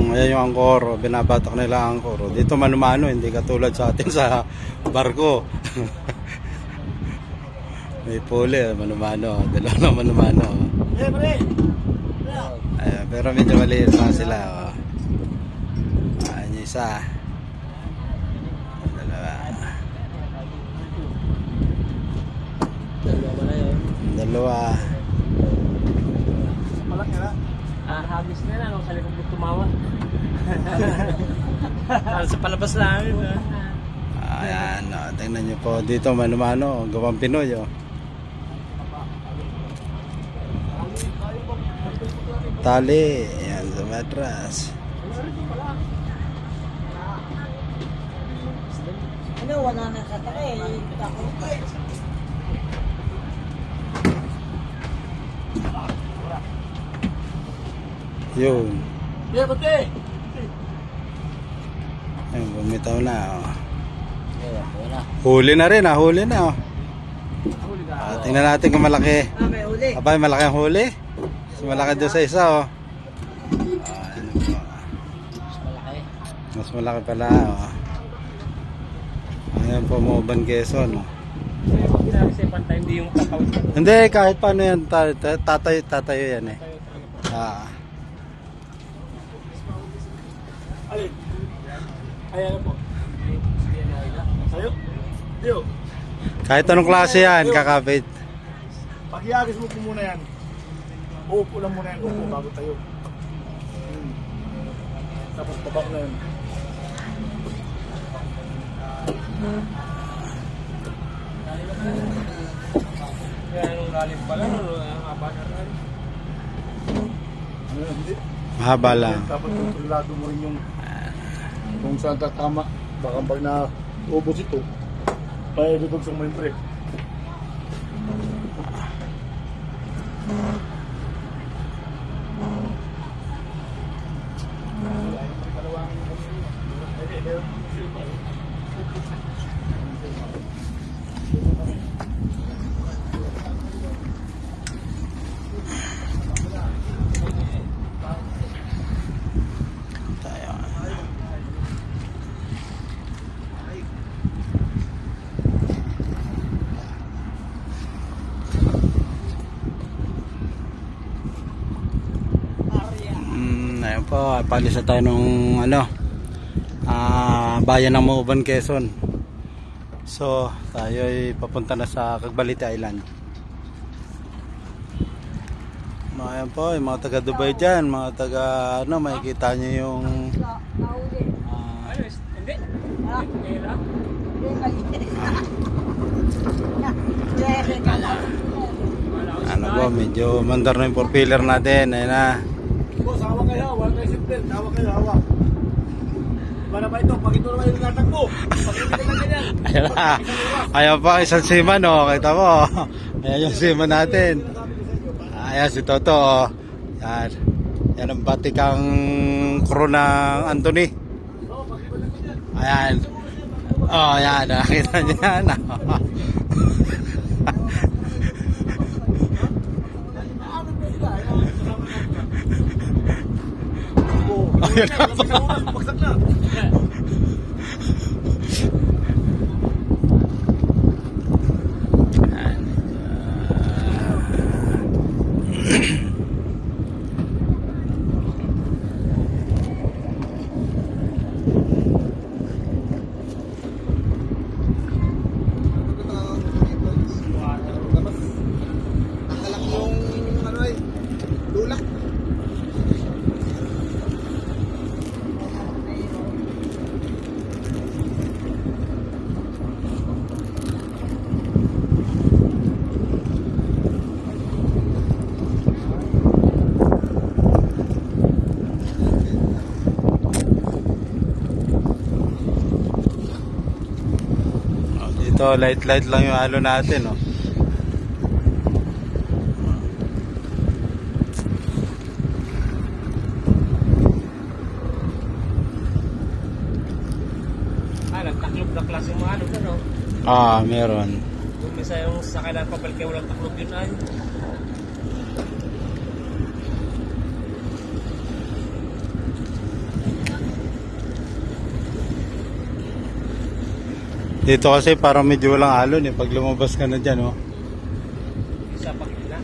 ayan yung angkor, binabatak nila ang angkor. Dito manumano, hindi katulad sa atin sa barko. May puli, manumano, dalawa na manumano. Ayan, pero medyo maliit lang sila. Oh. Ayan yung isa. Dalawa. Dalawa. Habis na lang ako sa likod ko tumawa. Sa palabas namin. Ayan, oh, tingnan nyo po. Dito manumano, gawang Pinoy. Oh. Tali, ayan sa matras. Ano, wala na sa tali. Yun. Yeah, bate! Ayun, bumitaw na. Oh. Huli na rin, huli na. Oh. Tingnan natin kung malaki. May huli. Abay, malaki ang huli. Mas malaki doon sa isa. Oh. Ano po? Mas malaki pala. Oh. Ayan po, Mauban, Quezon. Oh. Hindi yung tatawid. Hindi, kahit paano yan. Tatayo yan eh. Alin? Ayan po. Sayo? Dio. Kahit anong klase yan, kakapit. Pag-iagis mo po muna yan. Uupo lang muna yan. Uupo bago tayo. Tapos tabak na yan. Kaya nung lalim pala, haba na rin. Hindi. Mahaba lang. Dapat kontrolado mo rin yung kung saan tatama. Baka pag na-ubos ito, paedudog sa mga pre. Ayun po, palis na tayo nung bayan ng Mauban, Quezon. So, tayo ay papunta na sa Cagbalite Island. Ayan po, yung mga taga Dubai dyan, mga taga makikita nyo yung Hindi? po, medyo mandar na yung four pillar natin. Ayun na. Boss, hawak kayo. Hawak kayo simple. Hawak kayo, hawak. Para ba ito? Pag ito naman yung natakbo. Pag hindi ka ganyan. Ayan na. Ayan pa, isang seaman, oh. Kita mo. Ayan yung seaman natin. Ayan si Toto, oh. Yan. Yan ang batikang crew ng Anthony. Ayan. Oh, ayan. Nakita niyo yan. Ayan na po. Bagsak na. Nakalak yung lulak. Dito, light lang yung halo natin, oh. Nagtaklog na klase yung mga no? Meron. Yung misa yung sakay na papel kaya walang taklog yun ay. Dito kasi parang medyo walang alon eh. Pag lumabas ka na dyan, oh. Isa pang ila.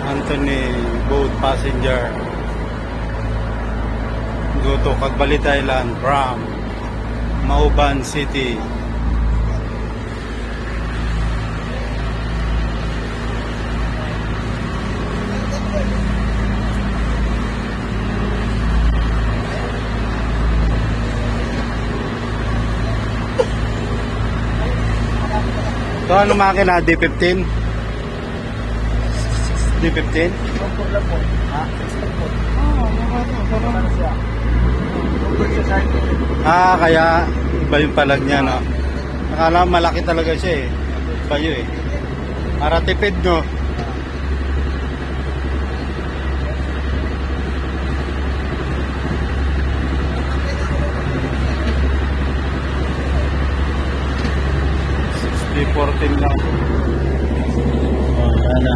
Anthony Boat Passenger. Go to Cagbalita Island from Mauban City. Ito ano makina? D15? D15? Comfort lang po. Ha? Ano siya? Comfort siya sa akin. Ah, kaya iba yung palag niya, no? Nakala malaki talaga siya eh. Iba yun eh. Para tipid, no? D14 lang. Oh, yan na.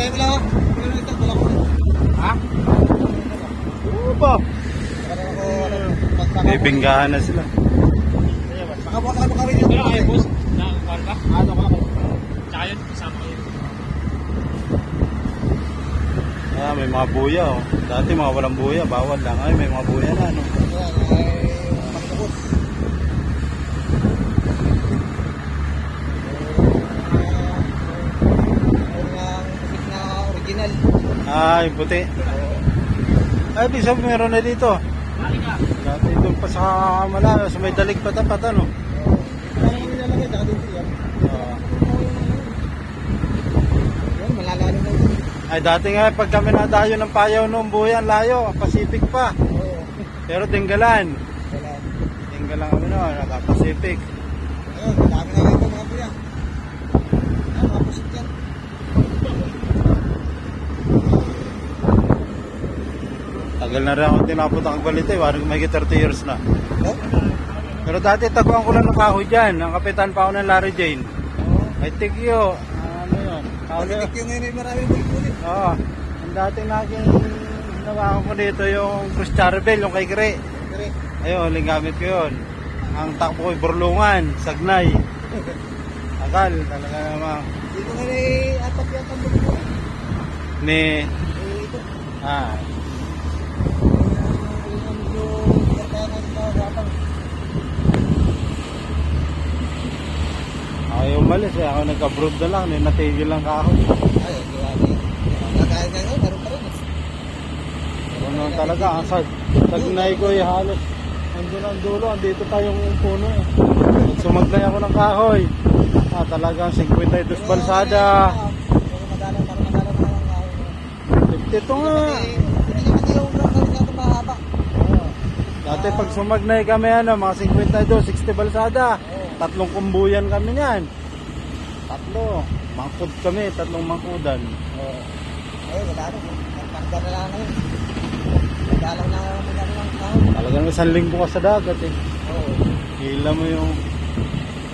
tayo mo lang. Pero ito, wala ko. Ha? Oo ba? Para ako, ano, May binggahan na sila. Baka buka ka kami dito. Pero kayo, boss, nakakakuha ka? Ano ka? Tsaka yun, kasama ko yun. Ah, may mga buya oh. Dati mga walang buya, bawal lang. Ay, may mga buya na ano. Yan, ay, pagkakot. Na original. Ah, yung puti. Ay, ibig sabihin meron na dito. Dati doon pa sa malayo, sa may dalig patapat ano. Ano yung nilalagay? Tsaka dito yan. Ah. Yan, malalalim na yun. Ay, dati nga pag kami nadayo ng payaw noong buyan, layo, Pacific pa. Oo. Pero Tinggalan. Wala. Tinggalan kami noon, naka-Pacific. Ayun, dami na ito mga kuya. Ayan, mga pusit yan. Tagal na rin ako tinapot ang balite, warang may 30 years na. Oh? Pero dati taguan ko lang ng kahoy dyan, ang kapitan pa ako ng Larry Jane. Ay, tigyo. Ano yun? Kahoy. Palitik yung ngayon, maraming bulit-bulit. Oo. Ang dating naging nawakan ko dito yung Cruz Charbel, yung kay Gre. Dire. Ayun, huling gamit ko yun. Ang takbo ko'y Burlungan, Sagnay. Akal, talaga naman. Dito ngayon ay apat yata ang bulit-bulit. Ni, Eh, ito. ah, ako yung umalis eh. Ako nag-abroad na lang, natigil lang ako. Ano naman talaga, ang Sagnay ko eh, halos. Andun ang dulo, andito tayong puno eh. Pag sumaglay ako ng kahoy, talagang 52 balsada. 52 nga. Dati pag sumagnay kami mga 52, 60 balsada. Tatlong kumbuyan kami niyan. Tatlo. Mangkod kami, tatlong mangkudan. Talagang isang linggo ka sa dagat eh. Hila mo yung...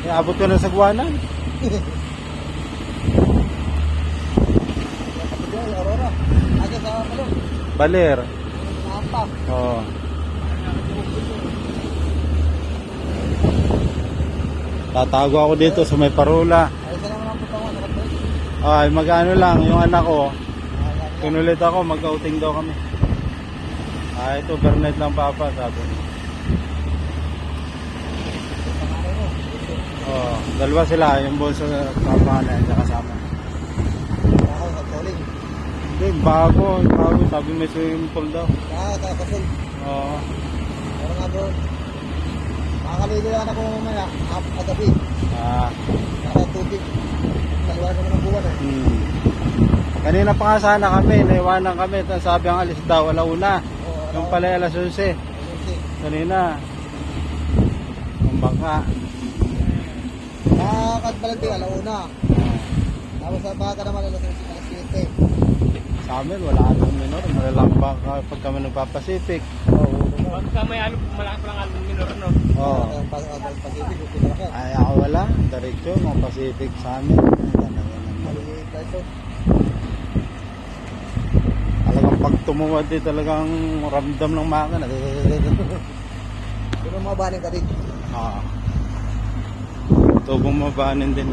abot ka na sa Guanan. Baler. Oo. Tatago ako dito sa may Parula. Ay, mag-ano lang, yung anak ko. Tunulit ako, mag-outing daw kami. Ah, ito, Bernard lang papa, sabi. Oh, dalawa sila, yung bunso sa papa na yan, kasama. Hindi, bago, sabi may swimming pool daw. Oo. Makakaligo lang ako mamaya, kagabi. Ah, Saka tubig. Dalawa naman ang buwan eh. kanina pa nga sana kami, naiwanan kami, sabi ang alis daw, alauna. Yung pala alas 11. Kanina. Ang bangka. Nakakadbalante, alauna. Tapos sa baka naman alas 7. Sa amin, wala atong minor. Malalambang pag kami nagpa-Pacific. Pagka may along, malaki pa lang along minor, no? Oo. Pacific, okay na ka. Ay, ako wala. Diretso, mga Pacific sa amin. Maliit na ito. Talagang pag tumuwad eh, talagang ramdam ng makina. Pero mabaling ka din. Tubong mabanin din.